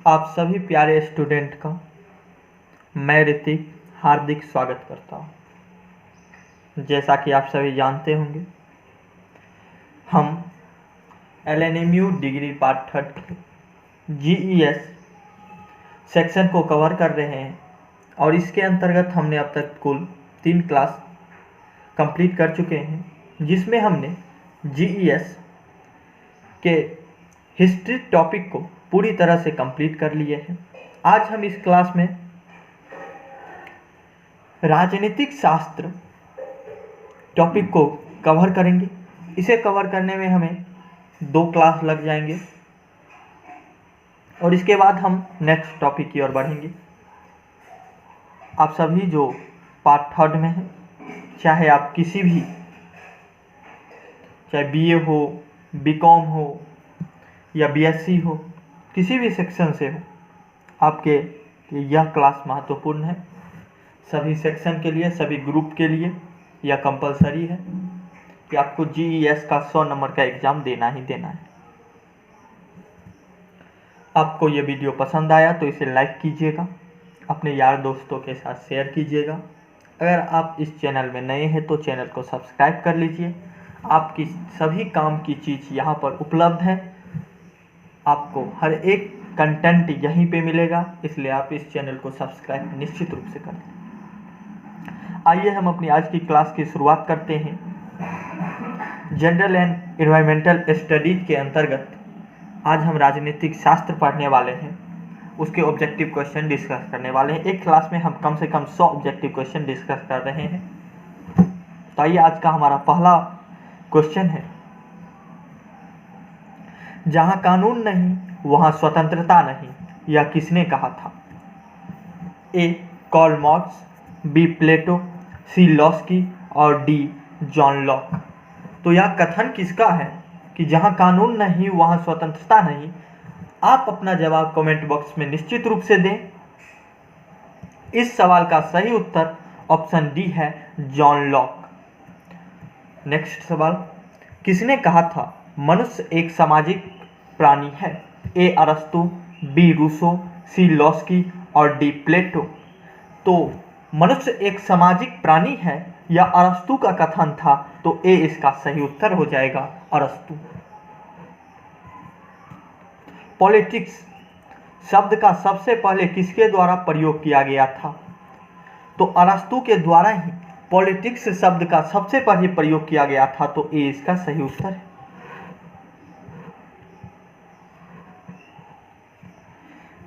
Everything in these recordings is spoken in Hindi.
आप सभी प्यारे स्टूडेंट का मैं ऋतिक हार्दिक स्वागत करता हूँ। जैसा कि आप सभी जानते होंगे, हम LNMU degree part third GES section को कवर कर रहे हैं और इसके अंतर्गत हमने अब तक कुल 3 क्लास कंप्लीट कर चुके हैं, जिसमें हमने GES के हिस्ट्री टॉपिक को पूरी तरह से कंप्लीट कर लिए हैं। आज हम इस क्लास में राजनीतिक शास्त्र टॉपिक को कवर करेंगे। इसे कवर करने में हमें 2 क्लास लग जाएंगे और इसके बाद हम नेक्स्ट टॉपिक की ओर बढ़ेंगे। आप सभी जो पार्ट थर्ड में हैं, चाहे आप किसी भी, चाहे BA हो, BCom हो या BSc हो, किसी भी सेक्शन से हो, आपके लिए यह क्लास महत्वपूर्ण है। सभी सेक्शन के लिए, सभी ग्रुप के लिए यह कंपलसरी है कि आपको GES का 100 नंबर का एग्ज़ाम देना ही देना है। आपको ये वीडियो पसंद आया तो इसे लाइक कीजिएगा, अपने यार दोस्तों के साथ शेयर कीजिएगा। अगर आप इस चैनल में नए हैं तो चैनल को सब्सक्राइब कर लीजिए। आपकी सभी काम की चीज़ यहाँ पर उपलब्ध है, आपको हर एक कंटेंट यहीं पे मिलेगा, इसलिए आप इस चैनल को सब्सक्राइब निश्चित रूप से करें। आइए हम अपनी आज की क्लास की शुरुआत करते हैं। जनरल एंड एनवायरमेंटल स्टडीज के अंतर्गत आज हम राजनीतिक शास्त्र पढ़ने वाले हैं, उसके ऑब्जेक्टिव क्वेश्चन डिस्कस करने वाले हैं। एक क्लास में हम कम से कम 100 ऑब्जेक्टिव क्वेश्चन डिस्कस कर रहे हैं। तो आइए आज का हमारा पहला क्वेश्चन है, जहां कानून नहीं वहां स्वतंत्रता नहीं, यह किसने कहा था? A. Karl Marx, B. Plato, C. Laski और D. John Locke. तो यह कथन किसका है कि जहां कानून नहीं वहां स्वतंत्रता नहीं? आप अपना जवाब कमेंट बॉक्स में निश्चित रूप से दें। इस सवाल का सही उत्तर ऑप्शन D है, जॉन लॉक। नेक्स्ट सवाल, किसने कहा था मनुष्य एक सामाजिक प्राणी है? A. अरस्तु, B. Rousseau, C. लॉस्की और D. प्लेटो। तो मनुष्य एक सामाजिक प्राणी है या अरस्तु का कथन था, तो A इसका सही उत्तर हो जाएगा, अरस्तु। पॉलिटिक्स शब्द का सबसे पहले किसके द्वारा प्रयोग किया गया था? तो अरस्तु के द्वारा ही पॉलिटिक्स शब्द का सबसे पहले प्रयोग किया गया था, तो A इसका सही उत्तर है।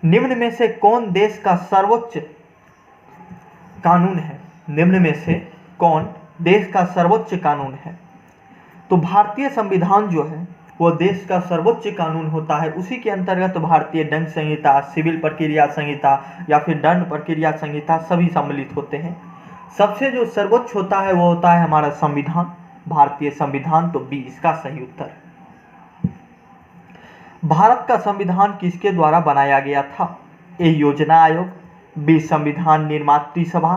निम्न में से कौन देश का सर्वोच्च कानून है? निम्न में से कौन देश का सर्वोच्च कानून है? तो भारतीय संविधान जो है वो देश का सर्वोच्च कानून होता है। उसी के अंतर्गत भारतीय दंड संहिता, सिविल प्रक्रिया संहिता या फिर दंड प्रक्रिया संहिता सभी सम्मिलित होते हैं। सबसे जो सर्वोच्च होता है वो होता है हमारा संविधान, भारतीय संविधान। तो B इसका सही उत्तर है। भारत का संविधान किसके द्वारा बनाया गया था? A. योजना आयोग, B. संविधान निर्मात्री सभा,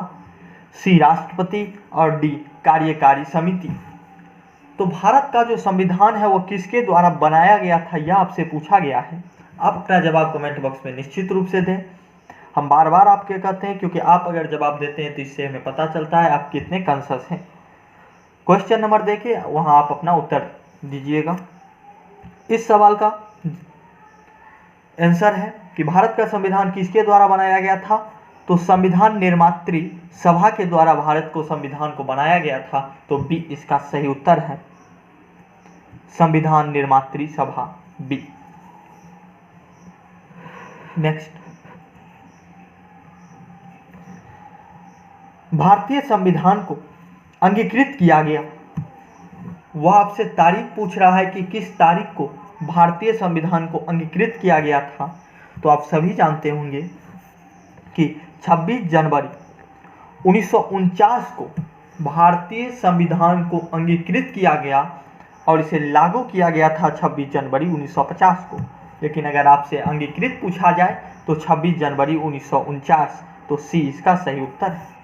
C. राष्ट्रपति और D. कार्यकारी समिति। तो भारत का जो संविधान है वो किसके द्वारा बनाया गया था, यह आपसे पूछा गया है। आप अपना जवाब कमेंट बॉक्स में निश्चित रूप से दें। हम बार बार आपके कहते हैं क्योंकि आप अगर जवाब देते हैं तो इससे हमें पता चलता है आप कितने कॉन्शियस हैं। क्वेश्चन नंबर देखिए, वहां आप अपना उत्तर दीजिएगा। इस सवाल का आंसर है कि भारत का संविधान किसके द्वारा बनाया गया था? तो संविधान निर्मात्री सभा के द्वारा भारत को संविधान को बनाया गया था। तो B इसका सही उत्तर है, संविधान निर्मात्री सभा, B। नेक्स्ट, भारतीय संविधान को अंगीकृत किया गया, वह आपसे तारीख पूछ रहा है कि किस तारीख को भारतीय संविधान को अंगीकृत किया गया था। तो आप सभी जानते होंगे कि 26 जनवरी 1949 को भारतीय संविधान को अंगीकृत किया गया और इसे लागू किया गया था 26 जनवरी 1950 को। लेकिन अगर आपसे अंगीकृत पूछा जाए तो 26 जनवरी 1949, तो C इसका सही उत्तर है।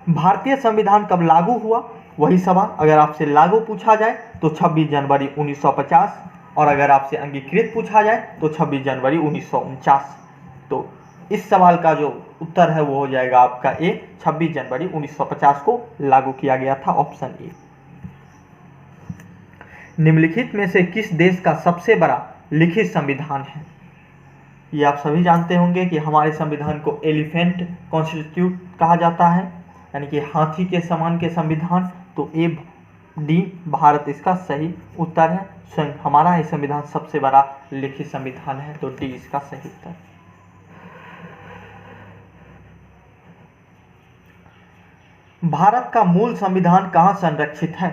भारतीय संविधान कब लागू हुआ, वही सवाल अगर आपसे लागू पूछा जाए तो 26 जनवरी 1950 और अगर आपसे अंगीकृत पूछा जाए तो 26 जनवरी 1949। तो इस सवाल का जो उत्तर है वो हो जाएगा आपका ए, 26 जनवरी 1950 को लागू किया गया था, ऑप्शन ए। निम्नलिखित में से किस देश का सबसे बड़ा लिखित संविधान है? ये आप सभी जानते होंगे कि हमारे संविधान को एलिफेंट कॉन्स्टिट्यूट कहा जाता है, यानी कि हाथी के समान के संविधान। तो ए डी भारत इसका सही उत्तर है। स्वयं हमारा ये संविधान सबसे बड़ा लिखित संविधान है, तो डी इसका सही उत्तर। भारत का मूल संविधान कहाँ संरक्षित है?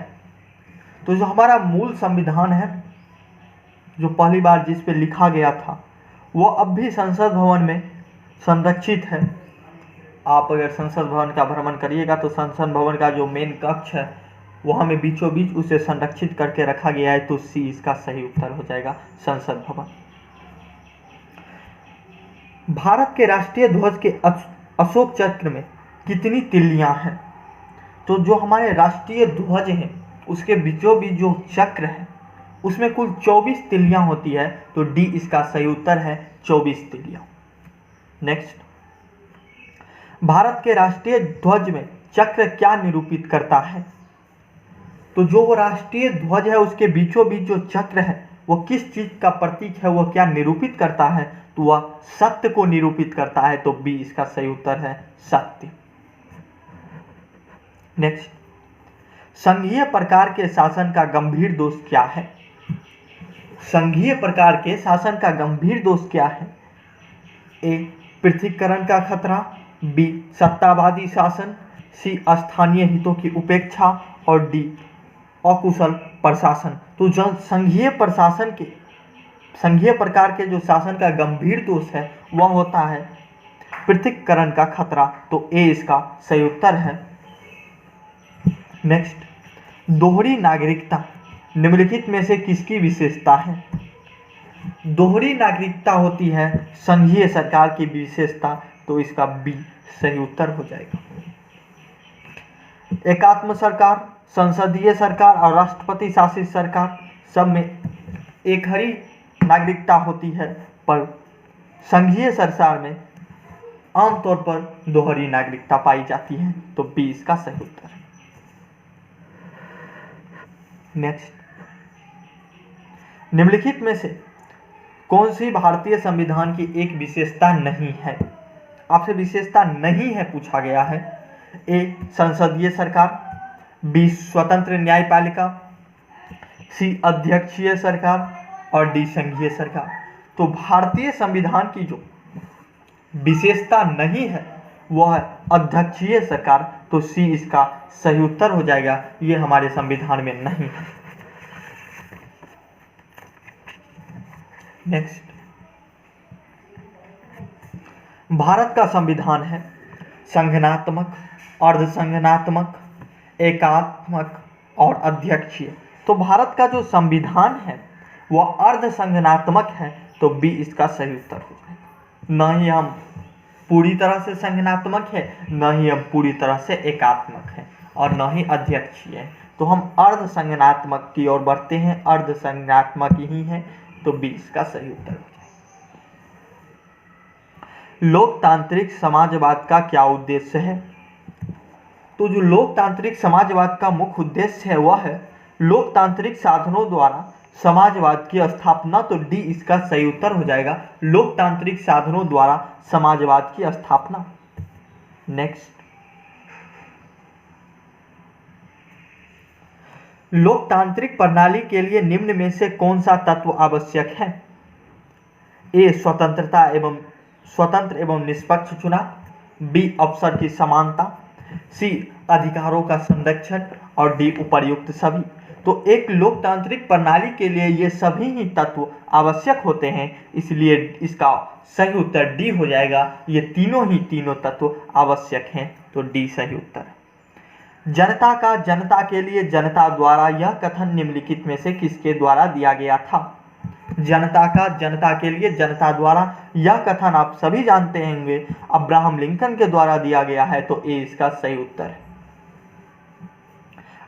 तो जो हमारा मूल संविधान है, जो पहली बार जिस पे लिखा गया था, वो अब भी संसद भवन में संरक्षित है। आप अगर संसद भवन का भ्रमण करिएगा तो संसद भवन का जो मेन कक्ष है वहाँ में बीचों बीच उसे संरक्षित करके रखा गया है। तो सी इसका सही उत्तर हो जाएगा, संसद भवन। भारत के राष्ट्रीय ध्वज के अशोक चक्र में कितनी तिल्लियां हैं? तो जो हमारे राष्ट्रीय ध्वज हैं उसके बीचों बीच जो चक्र है उसमें कुल 24 तिल्लियां होती है। तो डी इसका सही उत्तर है, 24 तिल्लियां। नेक्स्ट, भारत के राष्ट्रीय ध्वज में चक्र क्या निरूपित करता है? तो जो राष्ट्रीय ध्वज है उसके बीचों बीच जो चक्र है वो किस चीज का प्रतीक है, वह क्या निरूपित करता है? तो वह सत्य को निरूपित करता है। तो बी इसका सही उत्तर है, सत्य। नेक्स्ट, संघीय प्रकार के शासन का गंभीर दोष क्या है? संघीय प्रकार के शासन का गंभीर दोष क्या है? ए, पृथकीकरण का खतरा, बी, सत्तावादी शासन, सी, स्थानीय हितों की उपेक्षा, और डी, अकुशल प्रशासन। तो जो संघीय प्रकार के जो शासन का गंभीर दोष है वह होता है पृथकीकरण का खतरा। तो ए इसका सही उत्तर है। नेक्स्ट, दोहरी नागरिकता निम्नलिखित में से किसकी विशेषता है? दोहरी नागरिकता होती है संघीय सरकार की विशेषता। तो इसका बी सही उत्तर हो जाएगा। एकात्म सरकार, संसदीय सरकार और राष्ट्रपति शासित सरकार सब में एक ही नागरिकता होती है, पर संघीय सरकार में आमतौर पर दोहरी नागरिकता पाई जाती है। तो बी इसका सही उत्तर है। नेक्स्ट, निम्नलिखित में से कौन सी भारतीय संविधान की एक विशेषता नहीं है? आपसे विशेषता नहीं है पूछा गया है। ए, संसदीय सरकार, बी, स्वतंत्र न्यायपालिका, सी, अध्यक्षीय सरकार, और डी, संघीय सरकार। तो भारतीय संविधान की जो विशेषता नहीं है वह है अध्यक्षीय सरकार। तो सी इसका सही उत्तर हो जाएगा, ये हमारे संविधान में नहीं है। नेक्स्ट, भारत का संविधान है संघनात्मक, अर्धसंघनात्मक, एकात्मक और अध्यक्षीय। तो भारत का जो संविधान है वह अर्धसंघनात्मक है। तो बी इसका सही उत्तर हो जाएगा। न ही हम पूरी तरह से संघनात्मक है, न ही हम पूरी तरह से एकात्मक है, और न ही अध्यक्षीय है। तो हम अर्धसंघनात्मक की ओर बढ़ते हैं, अर्धसंघनात्मक ही है। तो बी इसका सही उत्तर हो जाएगा। लोकतांत्रिक समाजवाद का क्या उद्देश्य है? तो जो लोकतांत्रिक समाजवाद का मुख्य उद्देश्य है वह है लोकतांत्रिक साधनों द्वारा समाजवाद की स्थापना। तो डी इसका सही उत्तर हो जाएगा, लोकतांत्रिक साधनों द्वारा समाजवाद की स्थापना। नेक्स्ट, लोकतांत्रिक प्रणाली के लिए निम्न में से कौन सा तत्व आवश्यक है? ए, स्वतंत्र एवं निष्पक्ष चुनाव, बी, अवसर की समानता, सी, अधिकारों का संरक्षण, और डी, उपर्युक्त सभी। तो एक लोकतांत्रिक प्रणाली के लिए ये सभी ही तत्व आवश्यक होते हैं, इसलिए इसका सही उत्तर डी हो जाएगा। ये तीनों तत्व आवश्यक हैं। तो डी सही उत्तर है। जनता का जनता के लिए जनता द्वारा यह कथन निम्नलिखित में से किसके द्वारा दिया गया था? जनता का जनता के लिए जनता द्वारा यह कथन आप सभी जानते होंगे, अब्राहम लिंकन के द्वारा दिया गया है। तो ए इसका सही उत्तर है।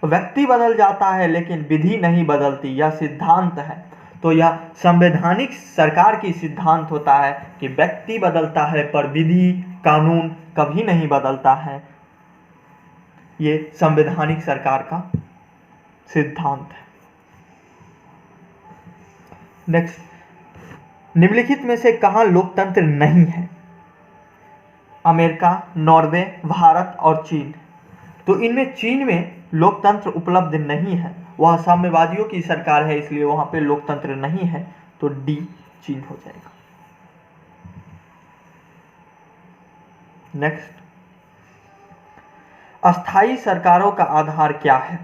व्यक्ति बदल जाता है लेकिन विधि नहीं बदलती, यह सिद्धांत है। तो तो यह संवैधानिक सरकार की सिद्धांत होता है कि व्यक्ति बदलता है पर विधि कानून कभी नहीं बदलता है। ये संवैधानिक सरकार का सिद्धांत है। नेक्स्ट, निम्नलिखित में से कहाँ लोकतंत्र नहीं है? अमेरिका, नॉर्वे, भारत और चीन। तो इनमें चीन में लोकतंत्र उपलब्ध नहीं है, वह साम्यवादियों की सरकार है, इसलिए वहां पे लोकतंत्र नहीं है। तो डी चीन हो जाएगा। नेक्स्ट, अस्थायी सरकारों का आधार क्या है?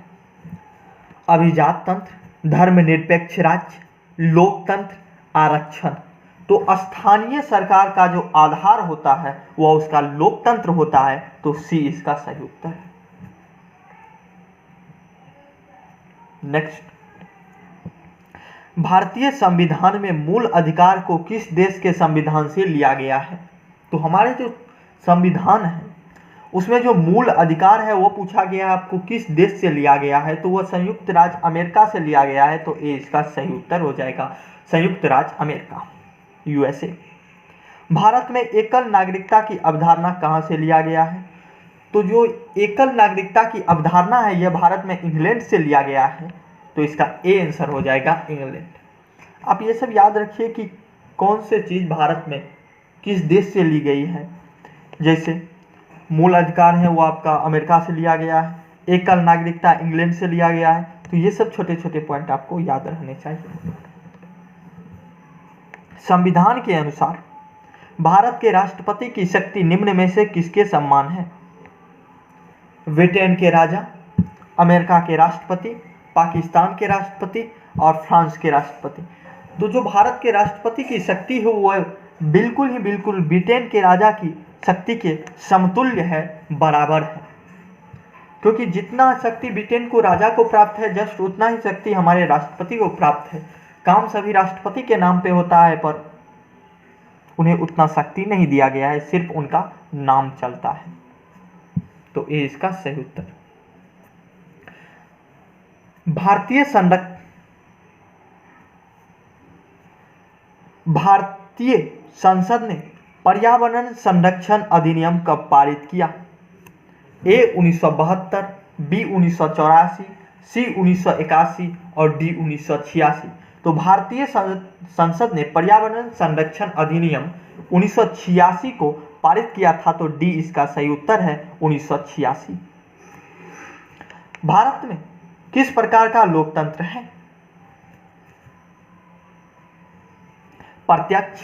अभिजात तंत्र, धर्मनिरपेक्ष राज्य, लोकतंत्र, आरक्षण। तो स्थानीय सरकार का जो आधार होता है वह उसका लोकतंत्र होता है। तो सी इसका सही उत्तर है। नेक्स्ट, भारतीय संविधान में मूल अधिकार को किस देश के संविधान से लिया गया है? तो हमारे जो संविधान है उसमें जो मूल अधिकार है वो पूछा गया है आपको किस देश से लिया गया है, तो वह संयुक्त राज्य अमेरिका से लिया गया है। तो ए इसका सही उत्तर हो जाएगा, संयुक्त राज्य अमेरिका, यूएसए। भारत में एकल नागरिकता की अवधारणा कहाँ से लिया गया है? तो जो एकल नागरिकता की अवधारणा है यह भारत में इंग्लैंड से लिया गया है। तो इसका ए आंसर हो जाएगा इंग्लैंड। आप ये सब याद रखिए कि कौन से चीज़ भारत में किस देश से ली गई है। जैसे मूल अधिकार है वो आपका अमेरिका से लिया गया है, एकल नागरिकता इंग्लैंड से लिया गया है। तो ये सब छोटे छोटे पॉइंट आपको याद रहने चाहिए। संविधान के अनुसार भारत के राष्ट्रपति की शक्ति निम्न में से किसके समान है? ब्रिटेन के राजा, अमेरिका के राष्ट्रपति, पाकिस्तान के राष्ट्रपति और फ्रांस के राष्ट्रपति। तो जो भारत के राष्ट्रपति की शक्ति है वो बिल्कुल ब्रिटेन के राजा की शक्ति के समतुल्य है, बराबर है। क्योंकि जितना शक्ति ब्रिटेन को राजा को प्राप्त है जस्ट उतना ही शक्ति हमारे राष्ट्रपति को प्राप्त है। काम सभी राष्ट्रपति के नाम पे होता है पर उन्हें उतना शक्ति नहीं दिया गया है, सिर्फ उनका नाम चलता है। तो ये इसका सही उत्तर। भारतीय संसद ने पर्यावरण संरक्षण अधिनियम कब पारित किया? ए 1972, बी 1984, सी 1981 और डी 1986। तो भारतीय संसद ने पर्यावरण संरक्षण अधिनियम 1986 को पारित किया था। तो डी इसका सही उत्तर है, 1986। भारत में किस प्रकार का लोकतंत्र है? प्रत्यक्ष,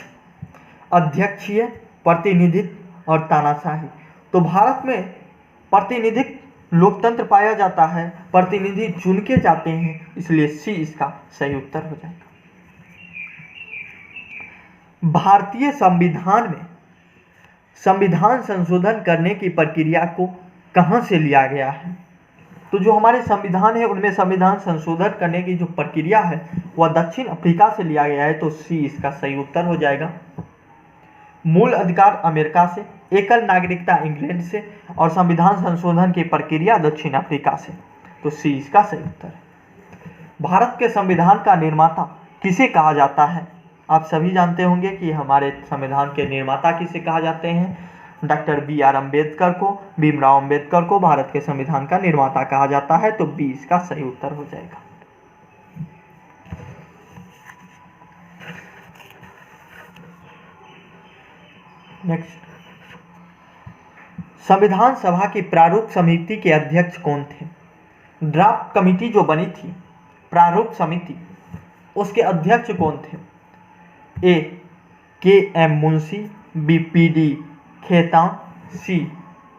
अध्यक्षीय, प्रतिनिधित्व और तानाशाही। तो भारत में प्रतिनिधित्व लोकतंत्र पाया जाता है, प्रतिनिधि चुन के जाते हैं, इसलिए सी इसका सही उत्तर हो जाएगा। भारतीय संविधान में संविधान संशोधन करने की प्रक्रिया को कहां से लिया गया है? तो जो हमारे संविधान है उनमें संविधान संशोधन करने की जो प्रक्रिया है वह दक्षिण अफ्रीका से लिया गया है। तो सी इसका सही उत्तर हो जाएगा। मूल अधिकार अमेरिका से, एकल नागरिकता इंग्लैंड से और संविधान संशोधन की प्रक्रिया दक्षिण अफ्रीका से। तो सी इसका सही उत्तर है। भारत के संविधान का निर्माता किसे कहा जाता है? आप सभी जानते होंगे कि हमारे संविधान के निर्माता किसे कहा जाते हैं। Doctor B R. अम्बेडकर को, भीमराव अम्बेडकर को भारत के संविधान का निर्माता कहा जाता है। तो बी इसका सही उत्तर हो जाएगा। नेक्स्ट, संविधान सभा की प्रारूप समिति के अध्यक्ष कौन थे? ड्राफ्ट कमेटी जो बनी थी, प्रारूप समिति, उसके अध्यक्ष कौन थे? A K M. Munshi, B P D. Khetan, C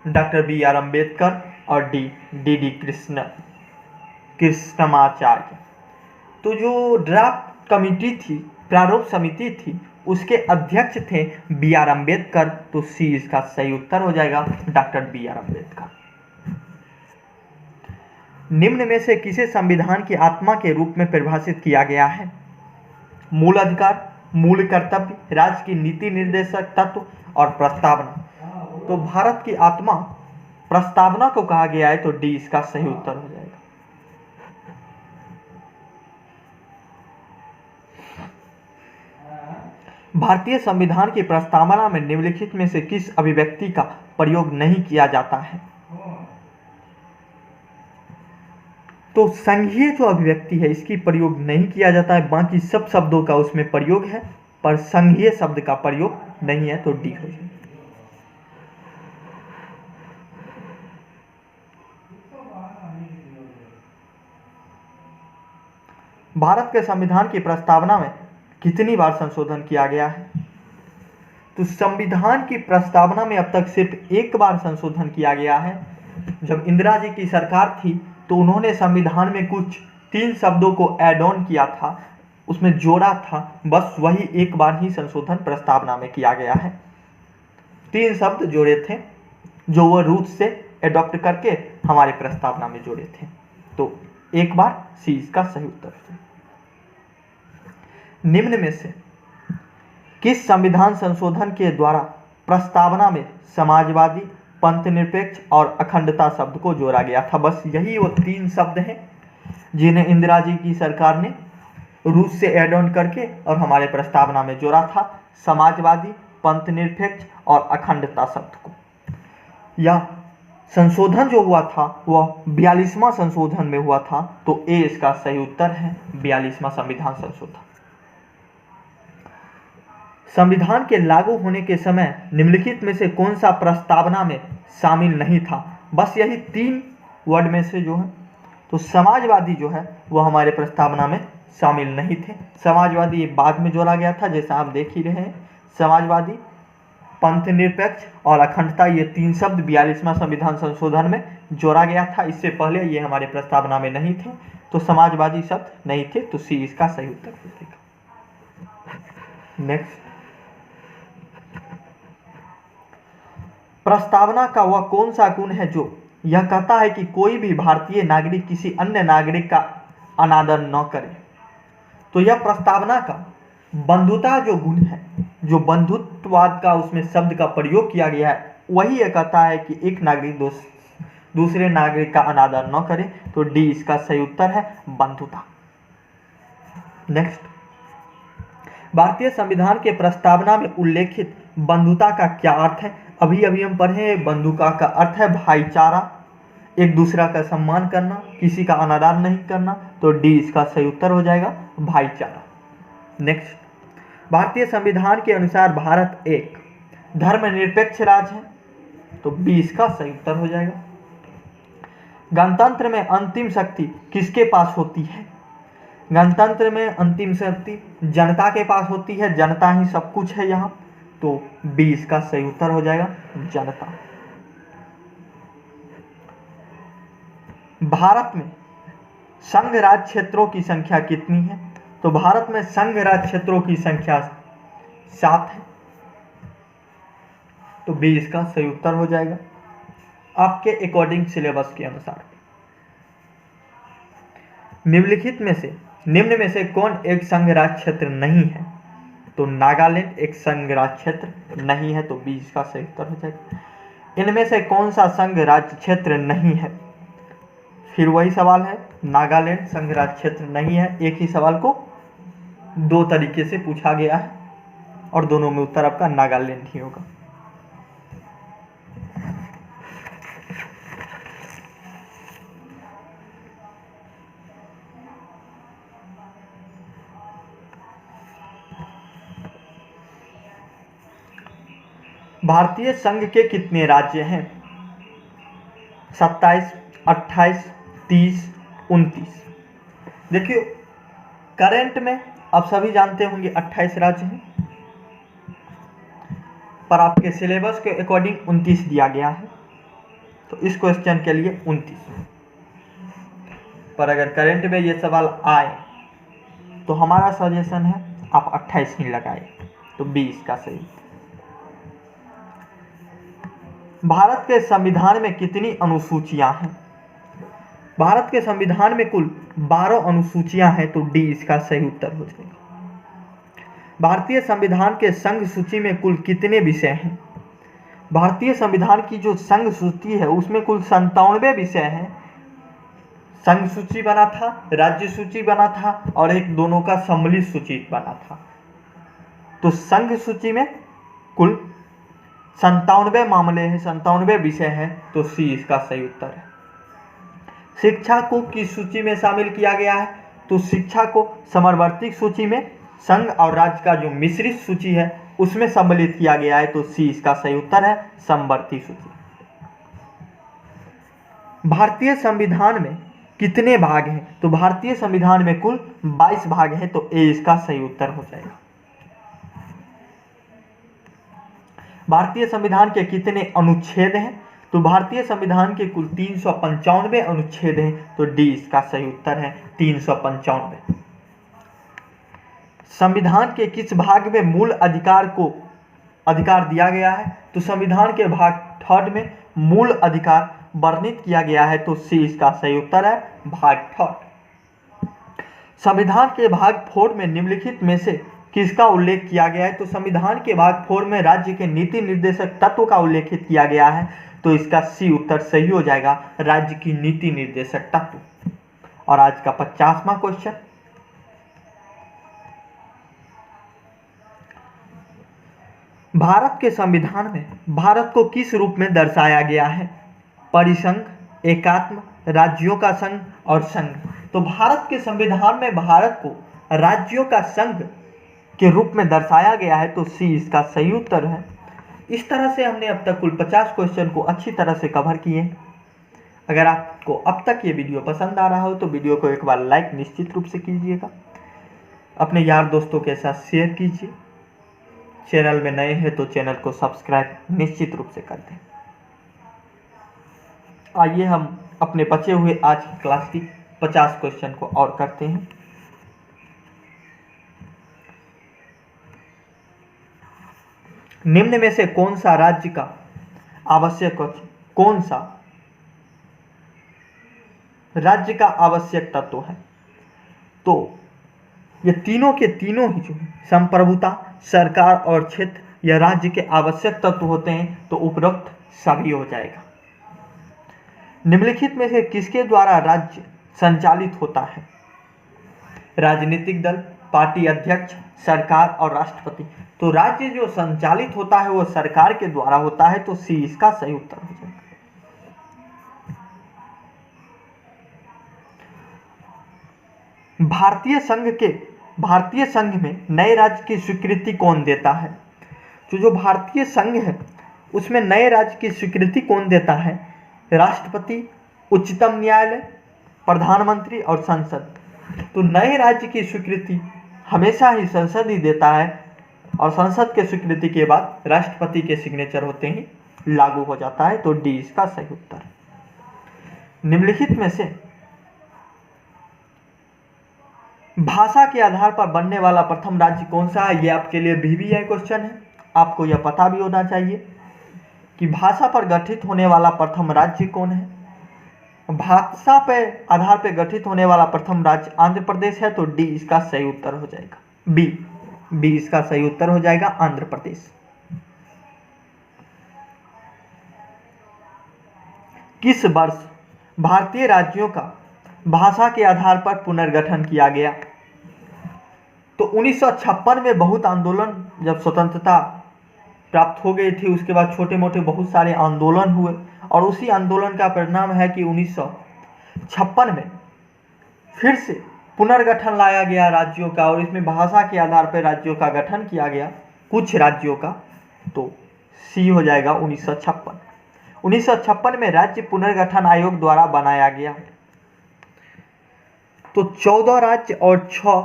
doctor B R. Ambedkar और डी कृष्णमाचार्य। तो जो ड्राफ्ट कमेटी थी, प्रारूप समिति थी, उसके अध्यक्ष थे बी.आर. अम्बेडकर। तो सी इसका सही उत्तर हो जाएगा, डॉक्टर बी.आर. अम्बेडकर। निम्न में से किसे संविधान की आत्मा के रूप में परिभाषित किया गया है? मूल अधिकार, मूल कर्तव्य, राज्य की नीति निर्देशक तत्व और प्रस्तावना। तो भारत की आत्मा प्रस्तावना को कहा गया है। तो डी इसका सही उत्तर हो जाएगा। भारतीय संविधान की प्रस्तावना में निम्नलिखित में से किस अभिव्यक्ति का प्रयोग नहीं किया जाता है? तो संघीय जो अभिव्यक्ति है इसकी प्रयोग नहीं किया जाता है, बाकी सब शब्दों का उसमें प्रयोग है, पर संघीय शब्द का प्रयोग नहीं है, तो डी हो जाएगा। भारत के संविधान की प्रस्तावना में कितनी बार संशोधन किया गया है? तो संविधान की प्रस्तावना में अब तक सिर्फ एक बार संशोधन किया गया है। जब इंदिरा जी की सरकार थी तो उन्होंने संविधान में कुछ 3 शब्दों को ऐड ऑन किया था, उसमें जोड़ा था, बस वही एक बार ही संशोधन प्रस्तावना में किया गया है। 3 शब्द जोड़े थे जो वो रूस से एडॉप्ट करके हमारे प्रस्तावना में जोड़े थे, तो एक बार सी इसका सही उत्तर है। निम्न में से किस संविधान संशोधन के द्वारा प्रस्तावना में समाजवादी, पंथनिरपेक्ष और अखंडता शब्द को जोड़ा गया था? बस यही वो 3 शब्द हैं जिन्हें इंदिरा जी की सरकार ने रूस से ऐड ऑन करके और हमारे प्रस्तावना में जोड़ा था, समाजवादी, पंथनिरपेक्ष और अखंडता शब्द को। यह संशोधन जो हुआ था वह 42वां संशोधन में हुआ था, तो ए इसका सही उत्तर है, 42वां संविधान संशोधन। संविधान के लागू होने के समय निम्नलिखित में से कौन सा प्रस्तावना में शामिल नहीं था? बस यही 3 वर्ड में से जो है, तो समाजवादी जो है वह हमारे प्रस्तावना में शामिल नहीं थे। समाजवादी बाद में जोड़ा गया था, जैसा आप देख ही रहे हैं। समाजवादी, पंथनिरपेक्ष और अखंडता, ये 3 शब्द 42वां संविधान संशोधन में जोड़ा गया था। इससे पहले ये हमारे प्रस्तावना में नहीं थे, तो समाजवादी शब्द नहीं थे, तो सी इसका सही उत्तर हो जाएगा। नेक्स्ट, प्रस्तावना का वह कौन सा गुण है जो यह कहता है कि कोई भी भारतीय नागरिक किसी अन्य नागरिक का अनादर न करे? तो यह प्रस्तावना का बंधुता जो गुण है, जो बंधुत्ववाद का उसमें शब्द का प्रयोग किया गया है, वही यह कहता है कि एक नागरिक दूसरे नागरिक का अनादर न करे, तो डी इसका सही उत्तर है, बंधुता। नेक्स्ट, भारतीय संविधान के प्रस्तावना में उल्लेखित बंधुता का क्या अर्थ है? अभी हम पढ़े, बंधुता का अर्थ है भाईचारा, एक दूसरा का सम्मान करना, किसी का अनादर नहीं करना, तो डी इसका सही उत्तर हो जाएगा, भाईचारा। नेक्स्ट, भारतीय संविधान के अनुसार भारत एक धर्मनिरपेक्ष राज्य है, तो बी इसका सही उत्तर हो जाएगा। गणतंत्र में अंतिम शक्ति किसके पास होती है? गणतंत्र में अंतिम शक्ति जनता के पास होती है, जनता ही सब कुछ है यहाँ, तो बी इसका सही उत्तर हो जाएगा, जनता। भारत में संघ राज्य क्षेत्रों की संख्या कितनी है? तो भारत में संघ राज्य क्षेत्रों की संख्या 7 है, तो बी इसका सही उत्तर हो जाएगा आपके अकॉर्डिंग सिलेबस के अनुसार। निम्न में से कौन एक संघ राज्य क्षेत्र नहीं है? तो नागालैंड एक संघ राज्य क्षेत्र नहीं है, तो बी इसका सही उत्तर हो जाएगा। इनमें से कौन सा संघ राज्य क्षेत्र नहीं है? फिर वही सवाल है, नागालैंड संघ राज्य क्षेत्र नहीं है। एक ही सवाल को 2 तरीके से पूछा गया है और दोनों में उत्तर आपका नागालैंड ही होगा। भारतीय संघ के कितने राज्य हैं? 27, 28, 30, 29। देखिए, करंट में आप सभी जानते होंगे 28 राज्य हैं, पर आपके सिलेबस के अकॉर्डिंग 29 दिया गया है, तो इस क्वेश्चन के लिए 29। पर अगर करंट में ये सवाल आए तो हमारा सजेशन है आप 28 ही लगाए, तो बी इसका सही। भारत के संविधान में कितनी अनुसूचियां हैं? भारत के संविधान में कुल 12 अनुसूचियां हैं, तो डी इसका सही उत्तर हो जाएगा। भारतीय संविधान के संघ सूची में कुल कितने विषय हैं? भारतीय संविधान की जो संघ सूची है उसमें कुल 97 विषय हैं। संघ सूची बना था, राज्य सूची बना था और एक दोनों का सम्मिलित सूची बना था। तो संघ सूची में कुल 97 मामले हैं, 97 विषय हैं, तो सी इसका सही उत्तर है। शिक्षा को किस सूची में शामिल किया गया है? तो शिक्षा को समवर्ती सूची में, संघ और राज्य का जो मिश्रित सूची है उसमें सम्मिलित किया गया है, तो सी इसका सही उत्तर है, समवर्ती सूची। भारतीय संविधान में कितने भाग हैं? तो भारतीय संविधान में कुल 22 भाग हैं, तो ए इसका सही उत्तर हो जाएगा। भारतीय संविधान के कितने अनुच्छेद हैं? तो भारतीय संविधान के कुल 395 अनुच्छेद हैं, तो डी इसका सही उत्तर है, 395। संविधान के किस भाग में मूल अधिकार को अधिकार दिया गया है? तो संविधान के भाग 3 में मूल अधिकार वर्णित किया गया है, तो सी इसका सही उत्तर है, भाग 3। संविधान के भाग 4 में निम्नलिखित में से किसका उल्लेख किया गया है? तो संविधान के भाग 4 में राज्य के नीति निर्देशक तत्व का उल्लेखित किया गया है, तो इसका सी उत्तर सही हो जाएगा, राज्य की नीति निर्देशक तत्व। और आज का 50वां क्वेश्चन, भारत के संविधान में भारत को किस रूप में दर्शाया गया है? परिसंघ, एकात्म, राज्यों का संघ और संघ। तो भारत के संविधान में भारत को राज्यों का संघ के रूप में दर्शाया गया है, तो सी इसका सही उत्तर है। इस तरह से हमने अब तक कुल 50 क्वेश्चन को अच्छी तरह से कवर किए। अगर आपको अब तक ये वीडियो पसंद आ रहा हो तो वीडियो को एक बार लाइक निश्चित रूप से कीजिएगा, अपने यार दोस्तों के साथ शेयर कीजिए। चैनल में नए हैं तो चैनल को सब्सक्राइब निश्चित रूप से कर दें। आइए हम अपने बचे हुए आज की क्लास की 50 क्वेश्चन को और करते हैं। निम्न में से कौन सा राज्य का आवश्यक कौन सा राज्य का आवश्यक तत्व है? तो ये तीनों के तीनों ही जो संप्रभुता, सरकार और क्षेत्र यह राज्य के आवश्यक तत्व होते हैं, तो उपरोक्त सभी हो जाएगा। निम्नलिखित में से किसके द्वारा राज्य संचालित होता है? राजनीतिक दल, पार्टी अध्यक्ष, सरकार और राष्ट्रपति। तो राज्य जो संचालित होता है वो सरकार के द्वारा होता है, तो सी इसका सही उत्तर हो जाएगा। भारतीय संघ में नए राज्य की स्वीकृति कौन देता है? तो जो भारतीय संघ है उसमें नए राज्य की स्वीकृति कौन देता है? राष्ट्रपति, उच्चतम न्यायालय, प्रधानमंत्री और संसद। तो नए राज्य की स्वीकृति हमेशा ही संसद ही देता है, और संसद के स्वीकृति के बाद राष्ट्रपति के सिग्नेचर होते ही लागू हो जाता है, तो डी इसका सही उत्तर। निम्नलिखित में से भाषा के आधार पर बनने वाला प्रथम राज्य कौन सा है? ये आपके लिए VVI क्वेश्चन है, आपको यह पता भी होना चाहिए कि भाषा पर गठित होने वाला प्रथम राज्य कौन है। भाषा पे आधार पर गठित होने वाला प्रथम राज्य आंध्र प्रदेश है, तो डी इसका सही उत्तर हो जाएगा, बी इसका सही उत्तर हो जाएगा, आंध्र प्रदेश। किस वर्ष भारतीय राज्यों का भाषा के आधार पर पुनर्गठन किया गया? तो 1956 में बहुत आंदोलन, जब स्वतंत्रता प्राप्त हो गई थी उसके बाद छोटे मोटे बहुत सारे आंदोलन हुए, और उसी आंदोलन का परिणाम है कि 1956 में फिर से पुनर्गठन लाया गया राज्यों का, और इसमें भाषा के आधार पर राज्यों का गठन किया गया, कुछ राज्यों का, तो सी हो जाएगा 1956। 1956 में राज्य पुनर्गठन आयोग द्वारा बनाया गया, तो 14 राज्य और 6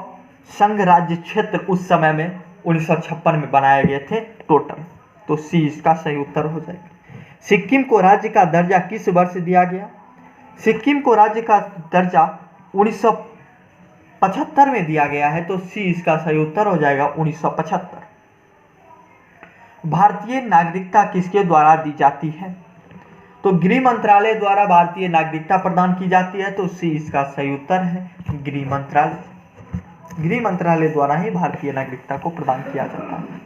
संघ राज्य क्षेत्र उस समय में 1956 में बनाए गए थे टोटल, तो सी इसका सही उत्तर हो जाएगा। सिक्किम को राज्य का दर्जा किस वर्ष दिया गया? सिक्किम को राज्य का दर्जा 1975 में दिया गया है, तो सी इसका सही उत्तर हो जाएगा 1975। भारतीय नागरिकता किसके द्वारा दी जाती है? तो गृह मंत्रालय द्वारा भारतीय नागरिकता प्रदान की जाती है, तो सी इसका सही उत्तर है, गृह मंत्रालय द्वारा ही भारतीय नागरिकता को प्रदान किया जाता है।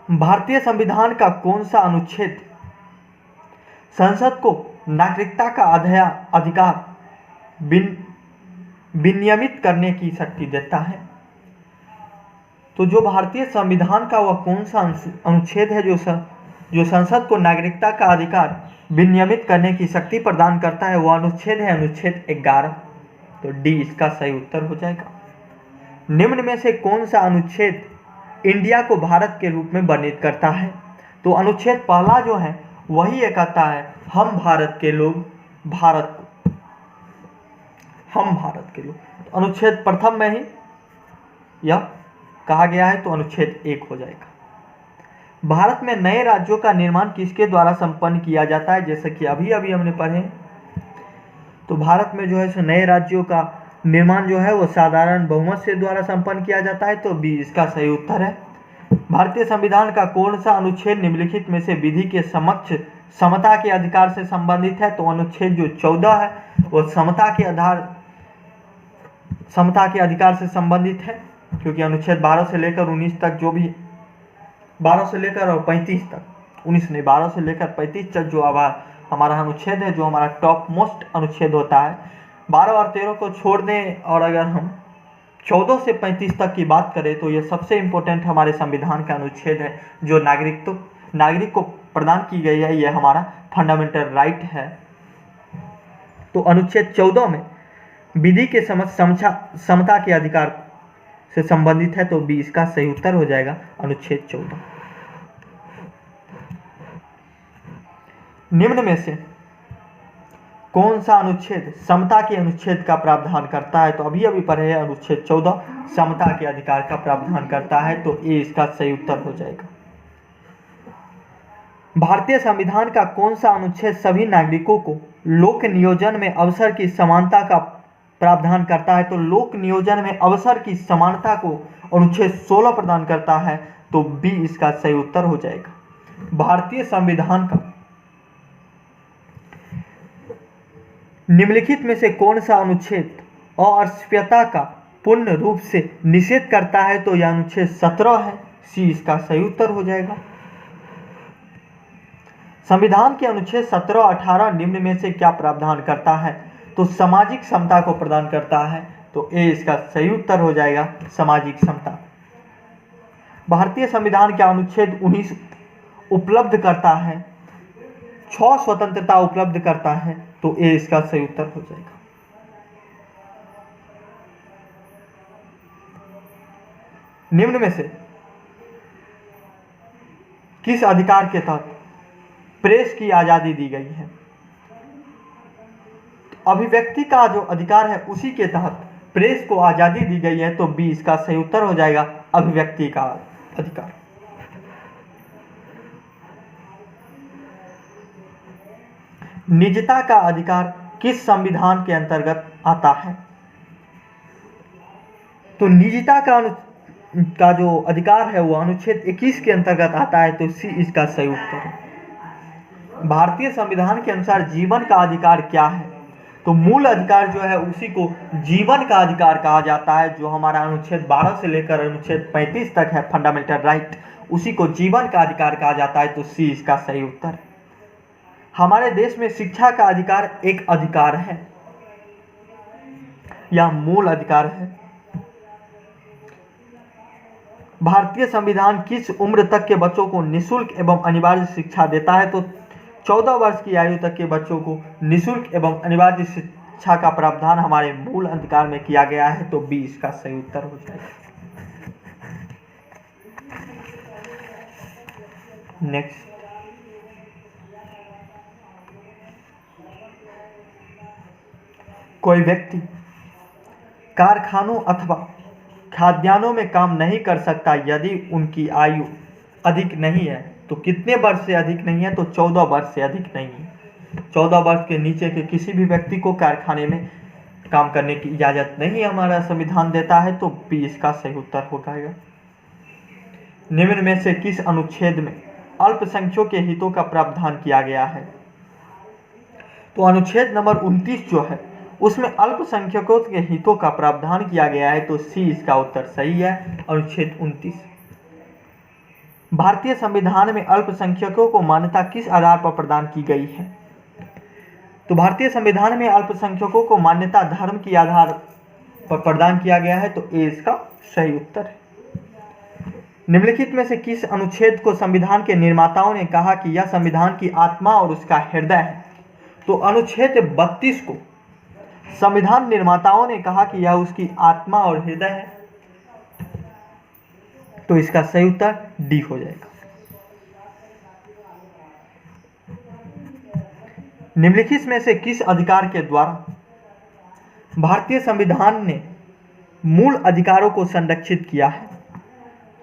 भारतीय संविधान का कौन सा अनुच्छेद संसद को नागरिकता का अधिकार विनियमित करने की शक्ति देता है। तो जो भारतीय संविधान का वह कौन सा अनुच्छेद है जो संसद को नागरिकता का अधिकार विनियमित करने की शक्ति प्रदान करता है? वह अनुच्छेद है अनुच्छेद 11। तो डी इसका सही उत्तर हो जाएगा। निम्न में से कौन सा अनुच्छेद इंडिया को भारत के रूप में वर्णित करता है? तो अनुच्छेद पहला जो है वही ये कहता है हम भारत के लोग, भारत को, हम भारत के लोग। तो अनुच्छेद प्रथम में ही यह कहा गया है, तो अनुच्छेद 1 हो जाएगा। भारत में नए राज्यों का निर्माण किसके द्वारा संपन्न किया जाता है? जैसे कि अभी अभी हमने पढ़े, तो भारत में जो है सो नए राज्यों का निर्माण जो है वो साधारण बहुमत से द्वारा संपन्न किया जाता है। तो बी इसका सही उत्तर है। भारतीय संविधान का कौन सा अनुच्छेद निम्नलिखित में से विधि के समक्ष समता के अधिकार से संबंधित है? तो अनुच्छेद जो 14 है वो समता के अधिकार से संबंधित है, क्योंकि अनुच्छेद 12 से लेकर 19 तक जो भी 12 से लेकर और 35 तक, 19 नहीं 12 से लेकर 35 तक जो हमारा अनुच्छेद है, जो हमारा टॉप मोस्ट अनुच्छेद होता है, 12 और 13 को छोड़ दें और अगर हम 14 से 35 तक की बात करें तो ये सबसे इम्पोर्टेंट हमारे संविधान का अनुच्छेद है, जो नागरिक को प्रदान की गई है। ये हमारा फंडामेंटल राइट है। तो अनुच्छेद 14 में विधि के समता के अधिकार से संबंधित है। तो बी इसका सही उत्तर हो जाएगा अनुच्छेद 14। निम्न में से कौन सा अनुच्छेद समता के अनुच्छेद का प्रावधान करता है? तो अभी अभी पढ़े हैं अनुच्छेद 14 समता के अधिकार का प्रावधान करता है। तो ए इसका सही उत्तर हो जाएगा। भारतीय संविधान का कौन सा अनुच्छेद सभी नागरिकों को लोक नियोजन में अवसर की समानता का प्रावधान करता है? तो लोक नियोजन में अवसर की समानता को अनुच्छेद 16 प्रदान करता है। तो बी इसका सही उत्तर हो जाएगा। भारतीय संविधान का निम्नलिखित में से कौन सा अनुच्छेद अस्पृश्यता का पूर्ण रूप से निषेध करता है? तो यह अनुच्छेद 17 है। सी इसका सही उत्तर हो जाएगा। संविधान के अनुच्छेद 17 और 18 निम्न में से क्या प्रावधान करता है? तो सामाजिक समता को प्रदान करता है। तो ए इसका सही उत्तर हो जाएगा सामाजिक समता। भारतीय संविधान का अनुच्छेद 19 उपलब्ध करता है 6 स्वतंत्रता उपलब्ध करता है। तो ए इसका सही उत्तर हो जाएगा। निम्न में से किस अधिकार के तहत प्रेस की आजादी दी गई है? अभिव्यक्ति का जो अधिकार है उसी के तहत प्रेस को आजादी दी गई है। तो बी इसका सही उत्तर हो जाएगा अभिव्यक्ति का अधिकार। निजता का अधिकार किस संविधान के अंतर्गत आता है? तो निजता का जो अधिकार है वो अनुच्छेद 21 के अंतर्गत आता है। तो सी इसका सही उत्तर है। भारतीय संविधान के अनुसार जीवन का अधिकार क्या है? तो मूल अधिकार जो है उसी को जीवन का अधिकार कहा जाता है। जो हमारा अनुच्छेद 12 से लेकर अनुच्छेद 35 तक है फंडामेंटल राइट, उसी को जीवन का अधिकार कहा जाता है। तो सी इसका सही उत्तर है। हमारे देश में शिक्षा का अधिकार एक अधिकार है या मूल अधिकार है। भारतीय संविधान किस उम्र तक के बच्चों को निःशुल्क एवं अनिवार्य शिक्षा देता है? तो 14 वर्ष की आयु तक के बच्चों को निःशुल्क एवं अनिवार्य शिक्षा का प्रावधान हमारे मूल अधिकार में किया गया है। तो बी इसका सही उत्तर हो जाएगा। नेक्स्ट, कोई व्यक्ति कारखानों अथवा खाद्यान्नों में काम नहीं कर सकता यदि उनकी आयु अधिक नहीं है। तो कितने वर्ष से अधिक नहीं है? तो 14 वर्ष से अधिक नहीं है। 14 वर्ष के नीचे के किसी भी व्यक्ति को कारखाने में काम करने की इजाजत नहीं हमारा संविधान देता है। तो बी इसका सही उत्तर हो जाएगा। निम्न में से किस अनुच्छेद में अल्पसंख्यकों के हितों का प्रावधान किया गया है? तो अनुच्छेद नंबर 29 जो है उसमें अल्पसंख्यकों के हितों का प्रावधान किया गया है। तो सी इसका उत्तर सही है, अनुच्छेद 29। भारतीय संविधान में अल्पसंख्यकों को मान्यता किस आधार पर प्रदान की गई है? तो भारतीय संविधान में अल्पसंख्यकों को मान्यता धर्म के आधार पर प्रदान किया गया है, तो ए इसका सही उत्तर है। निम्नलिखित में से किस अनुच्छेद को संविधान के निर्माताओं ने कहा कि यह संविधान की आत्मा और उसका हृदय है? तो अनुच्छेद 32 को संविधान निर्माताओं ने कहा कि यह उसकी आत्मा और हृदय है, तो इसका सही उत्तर डी हो जाएगा। निम्नलिखित में से किस अधिकार के द्वारा भारतीय संविधान ने मूल अधिकारों को संरक्षित किया है?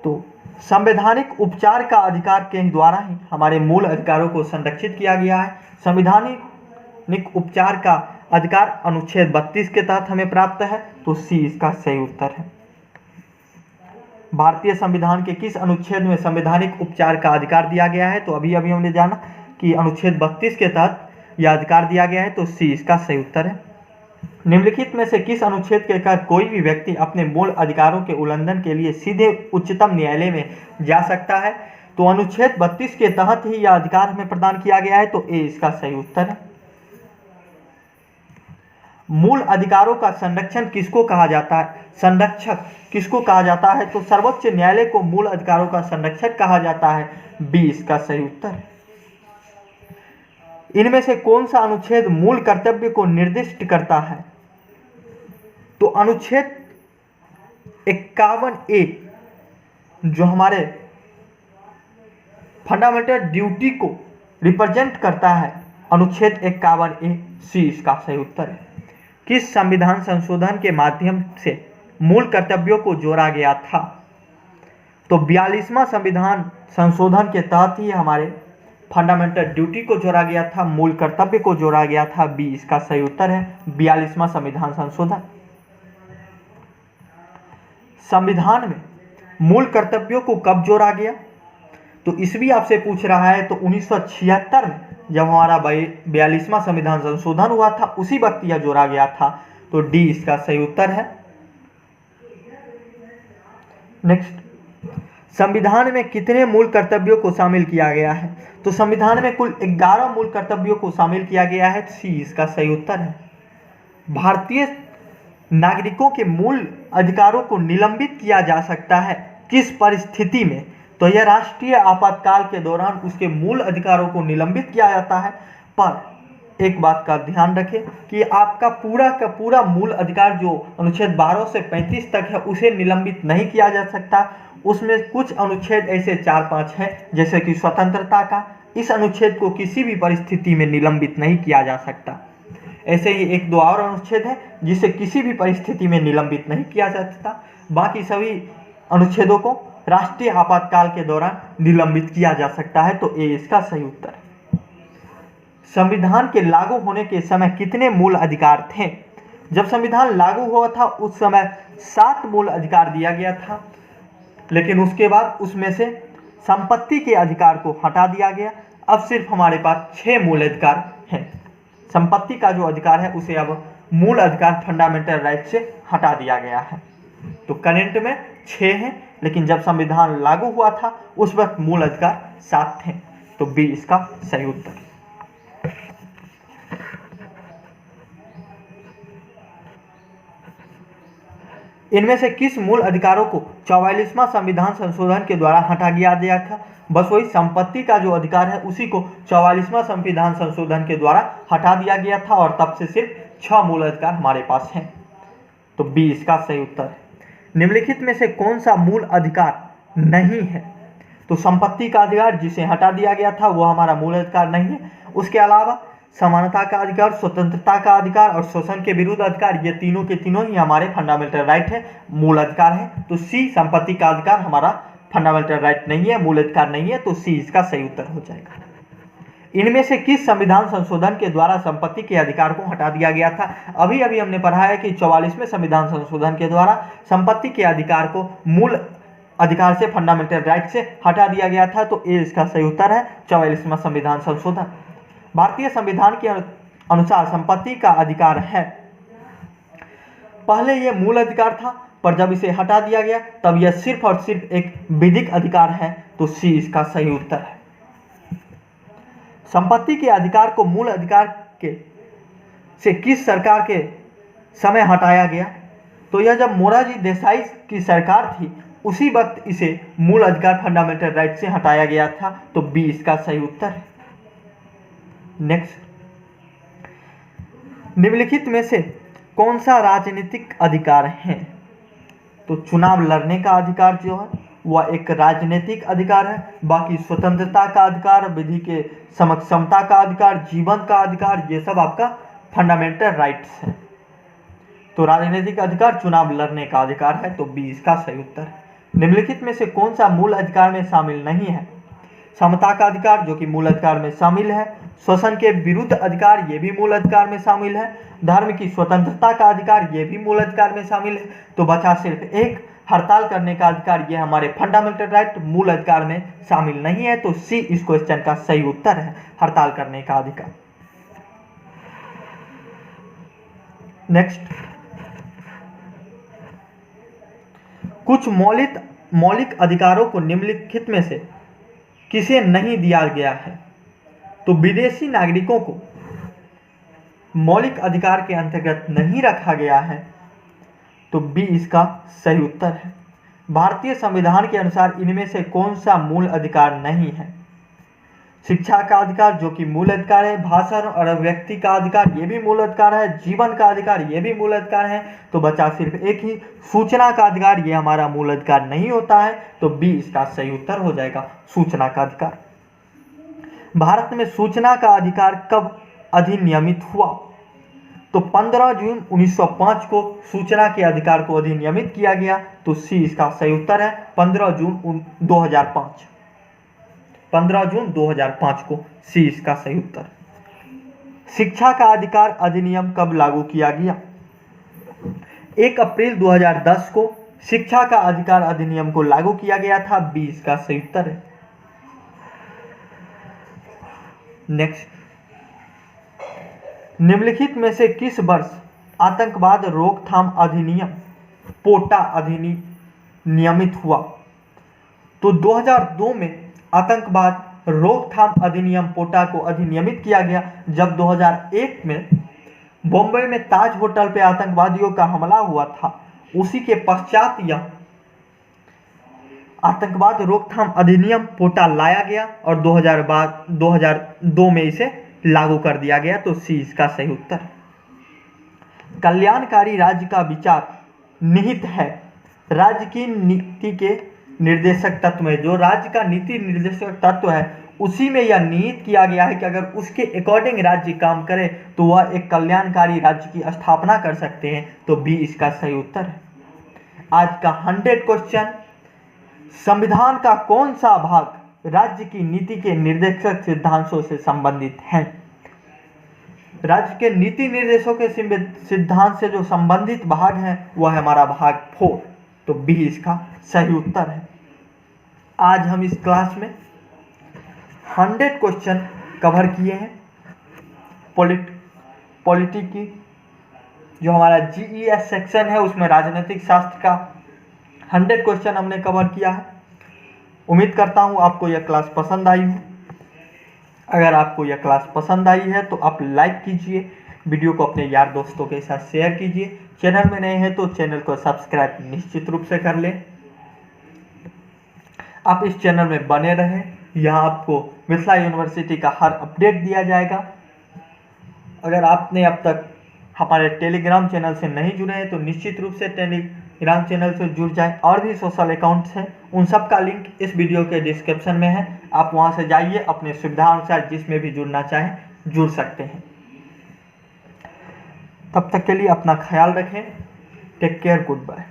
तो संवैधानिक उपचार का अधिकार के द्वारा ही हमारे मूल अधिकारों को संरक्षित किया गया है। संवैधानिक उपचार का अधिकार अनुच्छेद 32 के तहत हमें प्राप्त है, तो सी इसका सही उत्तर है। भारतीय संविधान के किस अनुच्छेद में संवैधानिक उपचार का अधिकार दिया गया है? तो अभी हमने जाना कि अनुच्छेद 32 के तहत यह अधिकार दिया गया है, तो सी इसका सही उत्तर है। निम्नलिखित में से किस अनुच्छेद के तहत कोई भी व्यक्ति अपने मूल अधिकारों के उल्लंघन के लिए सीधे उच्चतम न्यायालय में जा सकता है? तो अनुच्छेद 32 के तहत ही यह अधिकार हमें प्रदान किया गया है, तो ए इसका सही उत्तर है। मूल अधिकारों का संरक्षण किसको कहा जाता है? संरक्षक किसको कहा जाता है? तो सर्वोच्च न्यायालय को मूल अधिकारों का संरक्षक कहा जाता है, बी इसका सही उत्तर है। इनमें से कौन सा अनुच्छेद मूल कर्तव्य को निर्दिष्ट करता है? तो अनुच्छेद 51A जो हमारे फंडामेंटल ड्यूटी को रिप्रेजेंट करता है, अनुच्छेद 51A, सी इसका सही उत्तर है। किस संविधान संशोधन के माध्यम से मूल कर्तव्यों को जोड़ा गया था? तो 42वां संविधान संशोधन के तहत ही हमारे फंडामेंटल ड्यूटी को जोड़ा गया था, मूल कर्तव्य को जोड़ा गया था, बी इसका सही उत्तर है। 42वां संविधान संशोधन। संविधान में मूल कर्तव्यों को कब जोड़ा गया? तो ईस्वी आपसे पूछ रहा है, तो 1976 में जब हमारा 42वां संविधान संशोधन हुआ था, उसी वक्त यह जोड़ा गया था, तो डी इसका सही उत्तर है। नेक्स्ट, संविधान में कितने मूल कर्तव्यों को शामिल किया गया है? तो संविधान में कुल 11 मूल कर्तव्यों को शामिल किया गया है, सी इसका सही उत्तर है। भारतीय नागरिकों के मूल अधिकारों को निलंबित किया जा सकता है किस परिस्थिति में? तो यह राष्ट्रीय आपातकाल के दौरान उसके मूल अधिकारों को निलंबित किया जाता है। पर एक बात का ध्यान रखें कि आपका पूरा का पूरा मूल अधिकार जो अनुच्छेद 12 से 35 तक है, उसे निलंबित नहीं किया जा सकता। उसमें कुछ अनुच्छेद ऐसे 4-5 हैं, जैसे कि स्वतंत्रता का, इस अनुच्छेद को किसी भी परिस्थिति में निलंबित नहीं किया जा सकता। ऐसे ही 1-2 और अनुच्छेद है जिसे किसी भी परिस्थिति में निलंबित नहीं किया जा सकता। बाकी सभी अनुच्छेदों को राष्ट्रीय आपातकाल के दौरान निलंबित किया जा सकता है, तो ए इसका सही उत्तर है। संविधान के लागू होने के समय कितने मूल अधिकार थे? जब संविधान लागू हुआ था उस समय 7 मूल अधिकार दिया गया था, लेकिन उसके बाद उसमें से संपत्ति के अधिकार को हटा दिया गया। अब सिर्फ हमारे पास 6 मूल अधिकार हैं। संपत्ति का जो अधिकार है उसे अब मूल अधिकार फंडामेंटल राइट से हटा दिया गया है। तो करंट में 6 हैं, लेकिन जब संविधान लागू हुआ था उस वक्त मूल अधिकार 7 थे, तो बी इसका सही उत्तर। इनमें से किस मूल अधिकारों को 44वां संविधान संशोधन के द्वारा हटा दिया गया था? बस वही संपत्ति का जो अधिकार है उसी को 44वां संविधान संशोधन के द्वारा हटा दिया गया था, और तब से सिर्फ 6 मूल अधिकार हमारे पास हैं, तो बी इसका सही उत्तर है। निम्नलिखित में से कौन सा मूल अधिकार नहीं है? तो संपत्ति का अधिकार जिसे हटा दिया गया था वो हमारा मूल अधिकार नहीं है। उसके अलावा समानता का अधिकार, स्वतंत्रता का अधिकार और शोषण के विरुद्ध अधिकार, ये तीनों के तीनों ही हमारे फंडामेंटल राइट है, मूल अधिकार है। तो सी संपत्ति का अधिकार हमारा फंडामेंटल राइट नहीं है, मूल अधिकार नहीं है, तो सी इसका सही उत्तर हो जाएगा। इनमें से किस संविधान संशोधन के द्वारा संपत्ति के अधिकार को हटा दिया गया था? अभी अभी हमने पढ़ा है कि 44वें संविधान संशोधन के द्वारा संपत्ति के अधिकार को मूल अधिकार से, फंडामेंटल राइट से हटा दिया गया था, तो ए इसका सही उत्तर है 44वां संविधान संशोधन। भारतीय संविधान के अनुसार संपत्ति का अधिकार है, पहले यह मूल अधिकार था, पर जब इसे हटा दिया गया तब यह सिर्फ और सिर्फ एक विधिक अधिकार है, तो सी इसका सही उत्तर है। संपत्ति के अधिकार को मूल अधिकार के से किस सरकार के समय हटाया गया? तो यह जब मोरारजी देसाई की सरकार थी उसी वक्त इसे मूल अधिकार फंडामेंटल राइट से हटाया गया था। तो बी इसका सही उत्तर है। नेक्स्ट, निम्नलिखित में से कौन सा राजनीतिक अधिकार है? तो चुनाव लड़ने का अधिकार जो है वह एक राजनीतिक अधिकार है। बाकी स्वतंत्रता का अधिकार, विधि के समक्ष समता का अधिकार, जीवन का अधिकार, ये सब आपका फंडामेंटल राइट्स है। तो राजनीतिक अधिकार चुनाव लड़ने का अधिकार है। तो बी इसका सही उत्तर है। निम्नलिखित में से कौन सा मूल अधिकार में शामिल नहीं है? समता का अधिकार जो कि मूल अधिकार में शामिल है। शोषण के विरुद्ध अधिकार ये भी मूल अधिकार में शामिल है। धर्म की स्वतंत्रता का अधिकार ये भी मूल अधिकार में शामिल है। तो बचा सिर्फ एक, हड़ताल करने का अधिकार। ये हमारे फंडामेंटल राइट मूल अधिकार में शामिल नहीं है। तो सी इस क्वेश्चन का सही उत्तर है, हड़ताल करने का अधिकार। नेक्स्ट, कुछ मौलिक अधिकारों को निम्नलिखित में से किसे नहीं दिया गया है? तो विदेशी नागरिकों को मौलिक अधिकार के अंतर्गत नहीं रखा गया है। तो बी इसका सही उत्तर है। भारतीय संविधान के अनुसार इनमें से कौन सा मूल अधिकार नहीं है? शिक्षा का अधिकार जो कि मूल अधिकार है। भाषण और अभिव्यक्ति का अधिकार ये भी मूल अधिकार है। जीवन का अधिकार ये भी मूल अधिकार है। तो बचा सिर्फ एक ही, सूचना का अधिकार, ये हमारा मूल अधिकार नहीं होता है। तो बी इसका सही उत्तर हो जाएगा, सूचना का अधिकार। भारत में सूचना का अधिकार कब अधिनियमित हुआ? तो 15 जून 1905 को सूचना के अधिकार को अधिनियमित किया गया। तो सी इसका सही उत्तर है, 15 जून 2005। 15 जून 2005 को सी इसका सही उत्तर। शिक्षा का अधिकार अधिनियम कब लागू किया गया? 1 अप्रैल 2010 को शिक्षा का अधिकार अधिनियम को लागू किया गया था। बी इसका सही उत्तर है। नेक्स्ट, निम्नलिखित में से किस वर्ष आतंकवाद रोकथाम अधिनियम पोटा अधिनियमित हुआ? तो 2002 में आतंकवाद रोकथाम अधिनियम पोटा को अधिनियमित किया गया। जब 2001 में बॉम्बे में ताज होटल पे आतंकवादियों का हमला हुआ था, उसी के पश्चात यह आतंकवाद रोकथाम अधिनियम पोटा लाया गया और 2002 में इसे लागू कर दिया गया। तो सी इसका सही उत्तर। कल्याणकारी राज्य का विचार निहित है राज्य की नीति के निर्देशक तत्व में। जो राज्य का नीति निर्देशक तत्व है उसी में यह निहित किया गया है कि अगर उसके अकॉर्डिंग राज्य काम करे तो वह एक कल्याणकारी राज्य की स्थापना कर सकते हैं। तो बी इसका सही उत्तर है। आज का 100 क्वेश्चन, संविधान का कौन सा भाग राज्य की नीति के निर्देशक सिद्धांतों से संबंधित है? राज्य के नीति निर्देशों के सिद्धांत से जो संबंधित भाग है वह है हमारा भाग 4। तो बी इसका सही उत्तर है। आज हम इस क्लास में 100 क्वेश्चन कवर किए हैं। पॉलिटी की जो हमारा GES सेक्शन है उसमें राजनीतिक शास्त्र का 100 क्वेश्चन हमने कवर किया है। उम्मीद करता हूँ आपको यह क्लास पसंद आई हो। अगर आपको यह क्लास पसंद आई है तो आप लाइक कीजिए, वीडियो को अपने यार दोस्तों के साथ शेयर कीजिए। चैनल में नए हैं तो चैनल को सब्सक्राइब निश्चित रूप से कर लें। आप इस चैनल में बने रहें, यहाँ आपको मिथिला यूनिवर्सिटी का हर अपडेट दिया जाएगा। अगर आपने अब तक हमारे टेलीग्राम चैनल से नहीं जुड़े हैं तो निश्चित रूप से टेलीग्राम चैनल से जुड़ जाएं। और भी सोशल अकाउंट्स हैं, उन सब का लिंक इस वीडियो के डिस्क्रिप्शन में है। आप वहां से जाइए, अपने सुविधा अनुसार जिसमें भी जुड़ना चाहें जुड़ सकते हैं। तब तक के लिए अपना ख्याल रखें। Take care, good bye.